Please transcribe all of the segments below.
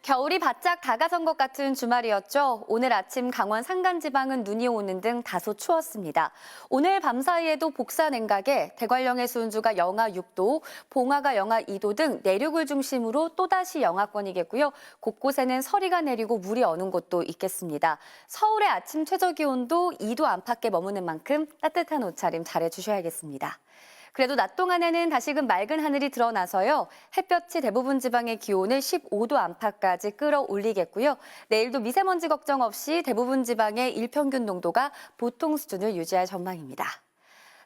겨울이 바짝 다가선 것 같은 주말이었죠. 오늘 아침 강원 산간지방은 눈이 오는 등 다소 추웠습니다. 오늘 밤 사이에도 복사 냉각에 대관령의 수온주가 영하 6도, 봉화가 영하 2도 등 내륙을 중심으로 또다시 영하권이겠고요. 곳곳에는 서리가 내리고 물이 어는 곳도 있겠습니다. 서울의 아침 최저기온도 2도 안팎에 머무는 만큼 따뜻한 옷차림 잘해주셔야겠습니다. 그래도 낮 동안에는 다시금 맑은 하늘이 드러나서요. 햇볕이 대부분 지방의 기온을 15도 안팎까지 끌어올리겠고요. 내일도 미세먼지 걱정 없이 대부분 지방의 일평균 농도가 보통 수준을 유지할 전망입니다.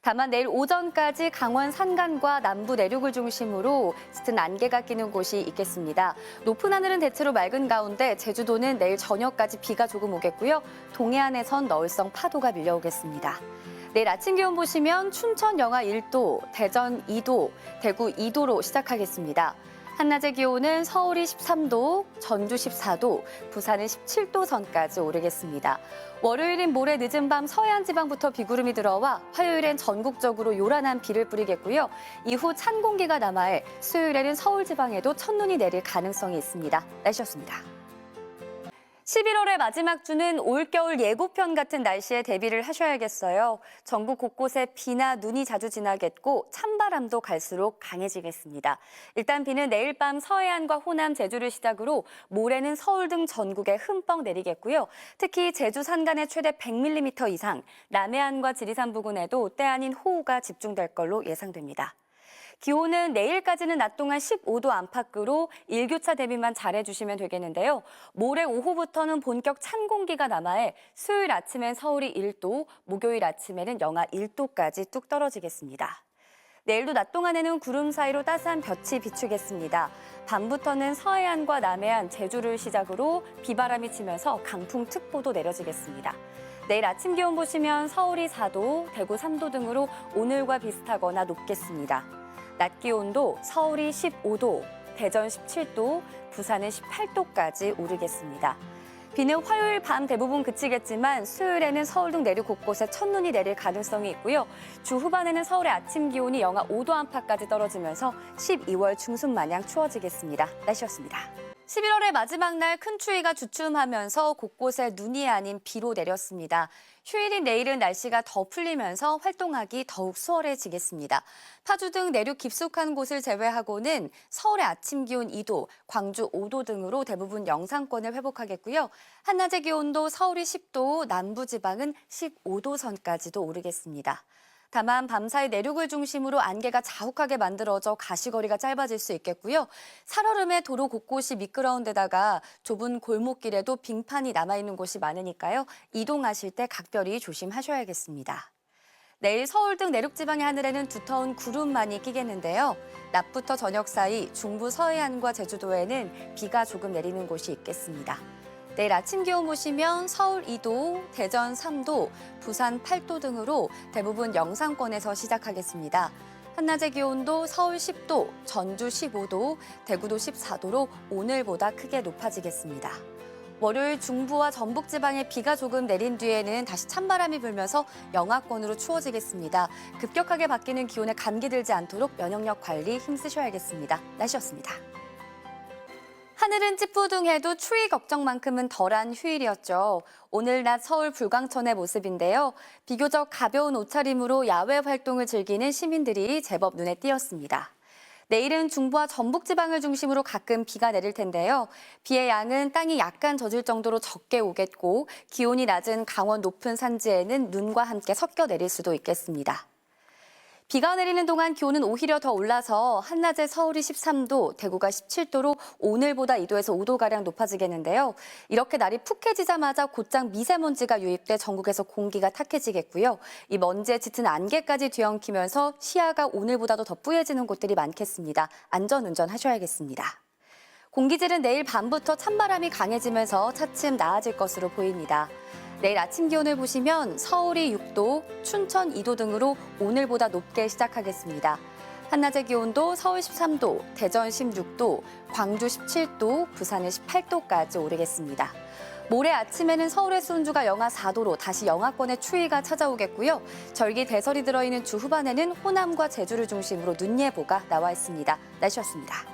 다만 내일 오전까지 강원 산간과 남부 내륙을 중심으로 짙은 안개가 끼는 곳이 있겠습니다. 높은 하늘은 대체로 맑은 가운데 제주도는 내일 저녁까지 비가 조금 오겠고요. 동해안에선 너울성 파도가 밀려오겠습니다. 내일 아침 기온 보시면 춘천 영하 1도, 대전 2도, 대구 2도로 시작하겠습니다. 한낮의 기온은 서울이 13도, 전주 14도, 부산은 17도 선까지 오르겠습니다. 월요일인 모레 늦은 밤 서해안 지방부터 비구름이 들어와 화요일엔 전국적으로 요란한 비를 뿌리겠고요. 이후 찬 공기가 남하해 수요일에는 서울 지방에도 첫눈이 내릴 가능성이 있습니다. 날씨였습니다. 11월의 마지막 주는 올겨울 예고편 같은 날씨에 대비를 하셔야겠어요. 전국 곳곳에 비나 눈이 자주 지나겠고 찬바람도 갈수록 강해지겠습니다. 일단 비는 내일 밤 서해안과 호남, 제주를 시작으로 모레는 서울 등 전국에 흠뻑 내리겠고요. 특히 제주 산간에 최대 100mm 이상, 남해안과 지리산 부근에도 때 아닌 호우가 집중될 걸로 예상됩니다. 기온은 내일까지는 낮 동안 15도 안팎으로 일교차 대비만 잘해주시면 되겠는데요. 모레 오후부터는 본격 찬 공기가 남하해 수요일 아침엔 서울이 1도, 목요일 아침에는 영하 1도까지 뚝 떨어지겠습니다. 내일도 낮 동안에는 구름 사이로 따스한 볕이 비추겠습니다. 밤부터는 서해안과 남해안, 제주를 시작으로 비바람이 치면서 강풍특보도 내려지겠습니다. 내일 아침 기온 보시면 서울이 4도, 대구 3도 등으로 오늘과 비슷하거나 높겠습니다. 낮 기온도 서울이 15도, 대전 17도, 부산은 18도까지 오르겠습니다. 비는 화요일 밤 대부분 그치겠지만 수요일에는 서울 등 내륙 곳곳에 첫눈이 내릴 가능성이 있고요. 주 후반에는 서울의 아침 기온이 영하 5도 안팎까지 떨어지면서 12월 중순 마냥 추워지겠습니다. 날씨였습니다. 11월의 마지막 날 큰 추위가 주춤하면서 곳곳에 눈이 아닌 비로 내렸습니다. 휴일인 내일은 날씨가 더 풀리면서 활동하기 더욱 수월해지겠습니다. 파주 등 내륙 깊숙한 곳을 제외하고는 서울의 아침 기온 2도, 광주 5도 등으로 대부분 영상권을 회복하겠고요. 한낮의 기온도 서울이 10도, 남부지방은 15도 선까지도 오르겠습니다. 다만 밤사이 내륙을 중심으로 안개가 자욱하게 만들어져 가시거리가 짧아질 수 있겠고요. 살얼음에 도로 곳곳이 미끄러운 데다가 좁은 골목길에도 빙판이 남아있는 곳이 많으니까요. 이동하실 때 각별히 조심하셔야겠습니다. 내일 서울 등 내륙 지방의 하늘에는 두터운 구름만이 끼겠는데요. 낮부터 저녁 사이 중부 서해안과 제주도에는 비가 조금 내리는 곳이 있겠습니다. 내일 아침 기온 보시면 서울 2도, 대전 3도, 부산 8도 등으로 대부분 영상권에서 시작하겠습니다. 한낮의 기온도 서울 10도, 전주 15도, 대구도 14도로 오늘보다 크게 높아지겠습니다. 월요일 중부와 전북 지방에 비가 조금 내린 뒤에는 다시 찬바람이 불면서 영하권으로 추워지겠습니다. 급격하게 바뀌는 기온에 감기 들지 않도록 면역력 관리 힘쓰셔야겠습니다. 날씨였습니다. 하늘은 찌뿌둥해도 추위 걱정만큼은 덜한 휴일이었죠. 오늘 낮 서울 불광천의 모습인데요. 비교적 가벼운 옷차림으로 야외 활동을 즐기는 시민들이 제법 눈에 띄었습니다. 내일은 중부와 전북 지방을 중심으로 가끔 비가 내릴 텐데요. 비의 양은 땅이 약간 젖을 정도로 적게 오겠고 기온이 낮은 강원 높은 산지에는 눈과 함께 섞여 내릴 수도 있겠습니다. 비가 내리는 동안 기온은 오히려 더 올라서 한낮에 서울이 13도, 대구가 17도로 오늘보다 2도에서 5도가량 높아지겠는데요. 이렇게 날이 푹해지자마자 곧장 미세먼지가 유입돼 전국에서 공기가 탁해지겠고요. 이 먼지에 짙은 안개까지 뒤엉키면서 시야가 오늘보다도 더 뿌얘지는 곳들이 많겠습니다. 안전운전 하셔야겠습니다. 공기질은 내일 밤부터 찬바람이 강해지면서 차츰 나아질 것으로 보입니다. 내일 아침 기온을 보시면 서울이 6도, 춘천 2도 등으로 오늘보다 높게 시작하겠습니다. 한낮의 기온도 서울 13도, 대전 16도, 광주 17도, 부산은 18도까지 오르겠습니다. 모레 아침에는 서울의 수온주가 영하 4도로 다시 영하권의 추위가 찾아오겠고요. 절기 대설이 들어있는 주 후반에는 호남과 제주를 중심으로 눈 예보가 나와 있습니다. 날씨였습니다.